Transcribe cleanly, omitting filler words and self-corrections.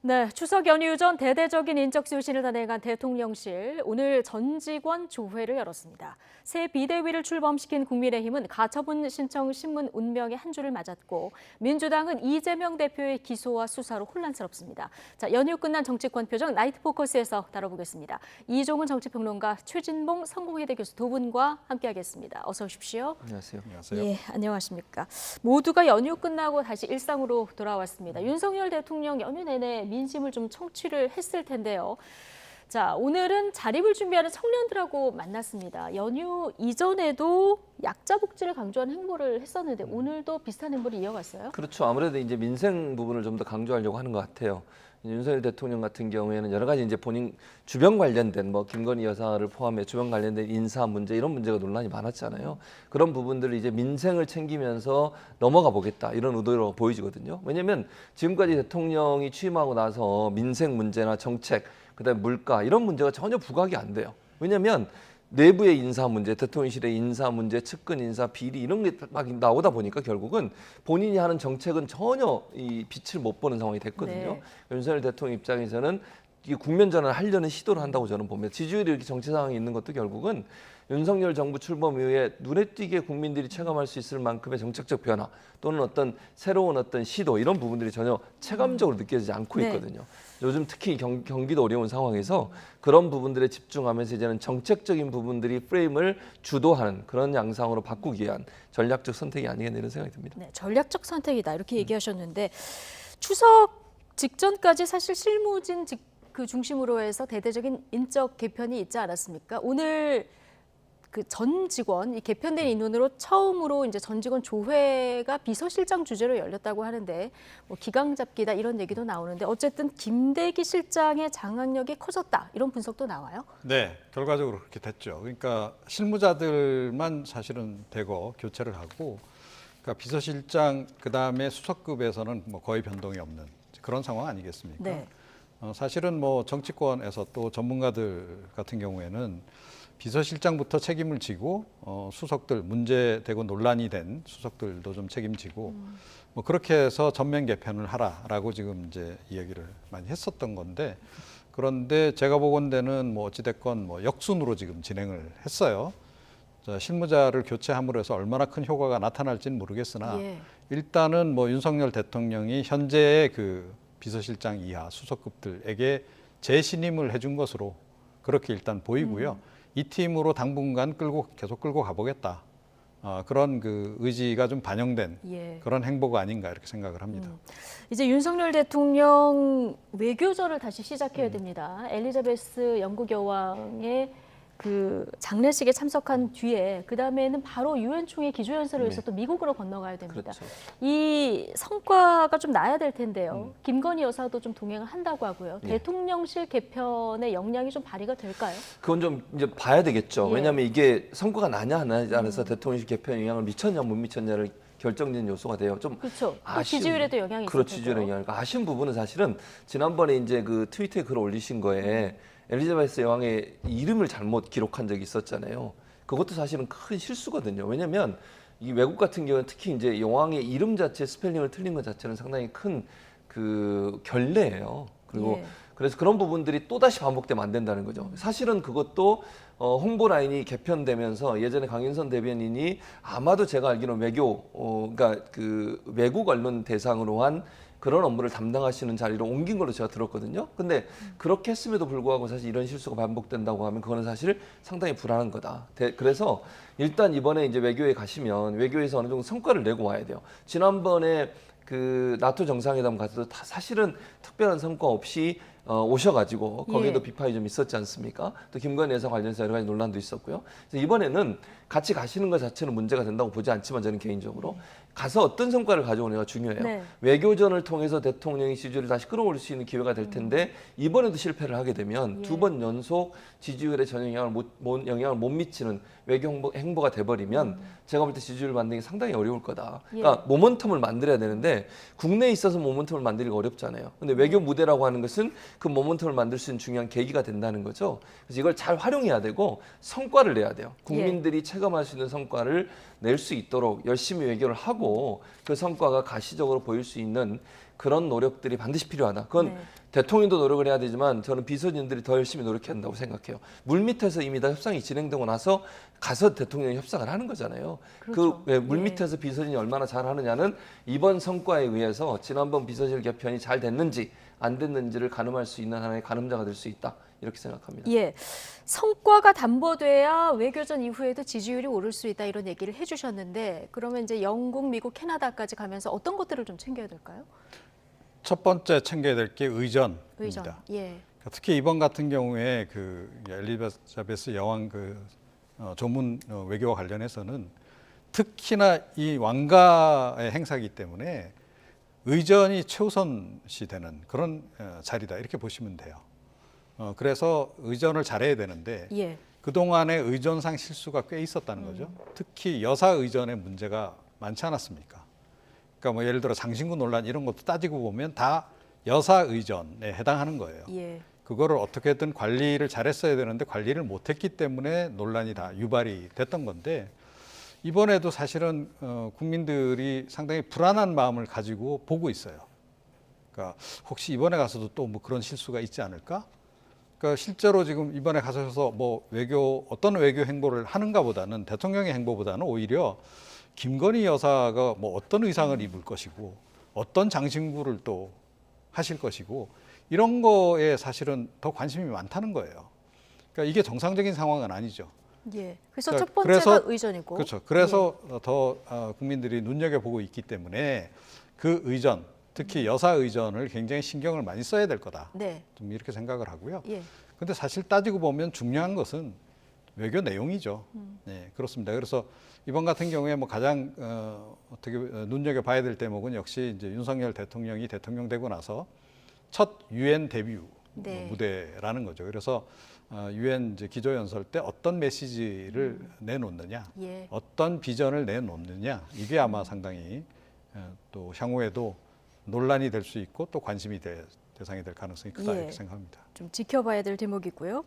네, 추석 연휴 전 대대적인 인적 쇄신을 단행한 대통령실, 오늘 전직원 조회를 열었습니다. 새 비대위를 출범시킨 국민의힘은 가처분 신청 신문 운명의 한 주를 맞았고, 민주당은 이재명 대표의 기소와 수사로 혼란스럽습니다. 자, 연휴 끝난 정치권 표정 나이트 포커스에서 다뤄보겠습니다. 이종훈 정치평론가, 최진봉 성공회대 교수 두 분과 함께하겠습니다. 어서 오십시오. 안녕하세요. 안녕하세요. 예, 안녕하십니까. 모두가 연휴 끝나고 다시 일상으로 돌아왔습니다. 윤석열 대통령 연휴 내내 민심을 좀 청취를 했을 텐데요. 자, 오늘은 자립을 준비하는 청년들하고 만났습니다. 연휴 이전에도 약자 복지를 강조하는 행보를 했었는데 오늘도 비슷한 행보를 이어갔어요? 그렇죠. 아무래도 이제 민생 부분을 좀 더 강조하려고 하는 것 같아요. 윤석열 대통령 같은 경우에는 여러 가지 이제 본인 주변 관련된 뭐 김건희 여사를 포함해 주변 관련된 인사 문제 이런 문제가 논란이 많았잖아요. 그런 부분들을 이제 민생을 챙기면서 넘어가 보겠다 이런 의도로 보여지거든요. 왜냐하면 지금까지 대통령이 취임하고 나서 민생 문제나 정책, 그다음에 물가 이런 문제가 전혀 부각이 안 돼요. 왜냐하면 내부의 인사 문제, 대통령실의 인사 문제, 측근 인사, 비리 이런 게 막 나오다 보니까 결국은 본인이 하는 정책은 전혀 이 빛을 못 보는 상황이 됐거든요. 네. 윤석열 대통령 입장에서는 이 국면 전환을 하려는 시도를 한다고 저는 봅니다. 지지율이 이렇게 정치 상황이 있는 것도 결국은 윤석열 정부 출범 이후에 눈에 띄게 국민들이 체감할 수 있을 만큼의 정책적 변화 또는 어떤 새로운 어떤 시도 이런 부분들이 전혀 체감적으로 느껴지지 않고 네. 있거든요. 요즘 특히 경기도 어려운 상황에서 그런 부분들에 집중하면서 이제는 정책적인 부분들이 프레임을 주도하는 그런 양상으로 바꾸기 위한 전략적 선택이 아니겠나 이런 생각이 듭니다. 네, 전략적 선택이다 이렇게 얘기하셨는데 추석 직전까지 사실 실무진 그 중심으로 해서 대대적인 인적 개편이 있지 않았습니까? 오늘 그 전 직원, 이 개편된 인원으로 처음으로 이제 전 직원 조회가 비서실장 주재로 열렸다고 하는데 뭐 기강 잡기다 이런 얘기도 나오는데 어쨌든 김대기 실장의 장악력이 커졌다 이런 분석도 나와요. 네, 결과적으로 그렇게 됐죠. 그러니까 실무자들만 사실은 대거 교체를 하고, 그러니까 비서실장 그 다음에 수석급에서는 뭐 거의 변동이 없는 그런 상황 아니겠습니까? 네. 사실은 뭐 정치권에서 또 전문가들 같은 경우에는 비서실장부터 책임을 지고 수석들 문제되고 논란이 된 수석들도 좀 책임지고 뭐 그렇게 해서 전면 개편을 하라라고 지금 이제 이야기를 많이 했었던 건데, 그런데 제가 보건대는 뭐 어찌됐건 뭐 역순으로 지금 진행을 했어요. 자, 실무자를 교체함으로 해서 얼마나 큰 효과가 나타날지는 모르겠으나 예. 일단은 뭐 윤석열 대통령이 현재의 그 비서실장 이하 수석급들에게 재신임을 해준 것으로 그렇게 일단 보이고요. 이 팀으로 당분간 계속 끌고 가보겠다. 그런 그 의지가 좀 반영된 예. 그런 행보가 아닌가 이렇게 생각을 합니다. 이제 윤석열 대통령 외교절을 다시 시작해야 됩니다. 엘리자베스 영국 여왕의 그 장례식에 참석한 뒤에 그 다음에는 바로 유엔 총회 기조연설을 위해서 또 미국으로 건너가야 됩니다. 그렇죠. 이 성과가 좀 나야 될 텐데요. 김건희 여사도 좀 동행을 한다고 하고요. 예. 대통령실 개편의 역량이 좀 발휘가 될까요? 그건 좀 이제 봐야 되겠죠. 예. 왜냐하면 이게 성과가 나냐 안 나냐 안에서 대통령실 개편에 영향을 미쳤냐 못 미쳤냐를 결정짓는 요소가 돼요. 좀 그렇죠. 또 아쉬운, 지지율에도 영향이 있을 그렇죠. 테고요. 지지율에 영향이. 아쉬운 부분은 사실은 지난번에 이제 그 트위터에 글을 올리신 거에 엘리자베스 여왕의 이름을 잘못 기록한 적이 있었잖아요. 그것도 사실은 큰 실수거든요. 왜냐하면 이 외국 같은 경우는 특히 이제 여왕의 이름 자체 스펠링을 틀린 것 자체는 상당히 큰 그 결례예요. 그리고 예. 그래서 그런 부분들이 또다시 반복되면 안 된다는 거죠. 사실은 그것도 홍보 라인이 개편되면서 예전에 강윤선 대변인이 아마도 제가 알기로는 그러니까 그 외국 언론 대상으로 한 그런 업무를 담당하시는 자리로 옮긴 걸로 제가 들었거든요. 근데 그렇게 했음에도 불구하고 사실 이런 실수가 반복된다고 하면 그거는 사실 상당히 불안한 거다. 그래서 일단 이번에 이제 외교에 가시면 외교에서 어느 정도 성과를 내고 와야 돼요. 지난번에 그 나토 정상회담 가서도 다 사실은 특별한 성과 없이 오셔가지고 거기에도 예. 비판이 좀 있었지 않습니까? 또 김건희 여사 관련해서 여러 가지 논란도 있었고요. 그래서 이번에는 같이 가시는 것 자체는 문제가 된다고 보지 않지만 저는 개인적으로 가서 어떤 성과를 가져오느냐가 중요해요. 네. 외교전을 통해서 대통령이 지지율을 다시 끌어올릴 수 있는 기회가 될 텐데 이번에도 실패를 하게 되면 예. 두 번 연속 지지율에 전혀 영향을 못 미치는 외교 행보가 돼버리면 제가 볼 때 지지율 만드는 게 상당히 어려울 거다. 그러니까 모멘텀을 만들어야 되는데 국내에 있어서 모멘텀을 만들기가 어렵잖아요. 근데 외교 무대라고 하는 것은 그 모멘텀을 만들 수 있는 중요한 계기가 된다는 거죠. 그래서 이걸 잘 활용해야 되고 성과를 내야 돼요. 국민들이 체감할 수 있는 성과를 낼 수 있도록 열심히 외교를 하고 그 성과가 가시적으로 보일 수 있는 그런 노력들이 반드시 필요하다. 그건 네. 대통령도 대통령도 노력을 해야 되지만 저는 비서진들이 더 열심히 노력해야 한다고 생각해요. 물밑에서 이미 다 협상이 진행되고 나서 가서 대통령이 협상을 하는 거잖아요. 그렇죠. 물밑에서 비서진이 얼마나 잘하느냐는 이번 성과에 의해서 지난번 비서실 개편이 잘 됐는지 안 됐는지를 가늠할 수 있는 하나의 가늠자가 될 수 있다. 이렇게 생각합니다. 예, 성과가 담보돼야 외교전 이후에도 지지율이 오를 수 있다 이런 얘기를 해주셨는데 그러면 이제 영국, 미국, 캐나다까지 가면서 어떤 것들을 좀 챙겨야 될까요? 첫 번째 챙겨야 될 게 의전입니다. 의전. 예. 그러니까 특히 이번 같은 경우에 그 엘리자베스 여왕 조문 외교와 관련해서는 특히나 이 왕가의 행사이기 때문에 의전이 최우선시 되는 그런 자리다 이렇게 보시면 돼요. 그래서 의전을 잘해야 되는데 예. 그동안의 의전상 실수가 꽤 있었다는 거죠. 특히 여사 의전의 문제가 많지 않았습니까? 그러니까 뭐 예를 들어 장신구 논란 이런 것도 따지고 보면 다 여사 의전에 해당하는 거예요. 예. 그거를 어떻게든 관리를 잘했어야 되는데 관리를 못했기 때문에 논란이 다 유발이 됐던 건데 이번에도 사실은 국민들이 상당히 불안한 마음을 가지고 보고 있어요. 그러니까 혹시 이번에 가서도 또 뭐 그런 실수가 있지 않을까? 그러니까 실제로 지금 이번에 가셔서 뭐 어떤 외교 행보를 하는가 보다는 대통령의 행보보다는 오히려 김건희 여사가 뭐 어떤 의상을 입을 것이고 어떤 장신구를 또 하실 것이고 이런 거에 사실은 더 관심이 많다는 거예요. 그러니까 이게 정상적인 상황은 아니죠. 예. 그래서 그러니까 첫 번째가 의전이고. 그렇죠. 그래서 더 국민들이 눈여겨보고 있기 때문에 그 의전, 특히 여사 의전을 굉장히 신경을 많이 써야 될 거다. 네. 좀 이렇게 생각을 하고요. 예. 근데 사실 따지고 보면 중요한 것은 외교 내용이죠. 네, 그렇습니다. 그래서 이번 같은 경우에 뭐 가장 어떻게 눈여겨봐야 될 대목은 역시 이제 윤석열 대통령이 대통령 되고 나서 첫 유엔 데뷔 네. 무대라는 거죠. 그래서 유엔 기조연설 때 어떤 메시지를 내놓느냐, 예. 어떤 비전을 내놓느냐, 이게 아마 상당히 또 향후에도 논란이 될 수 있고 또 관심이 대상이 될 가능성이 크다 예. 이렇게 생각합니다. 좀 지켜봐야 될 대목이고요.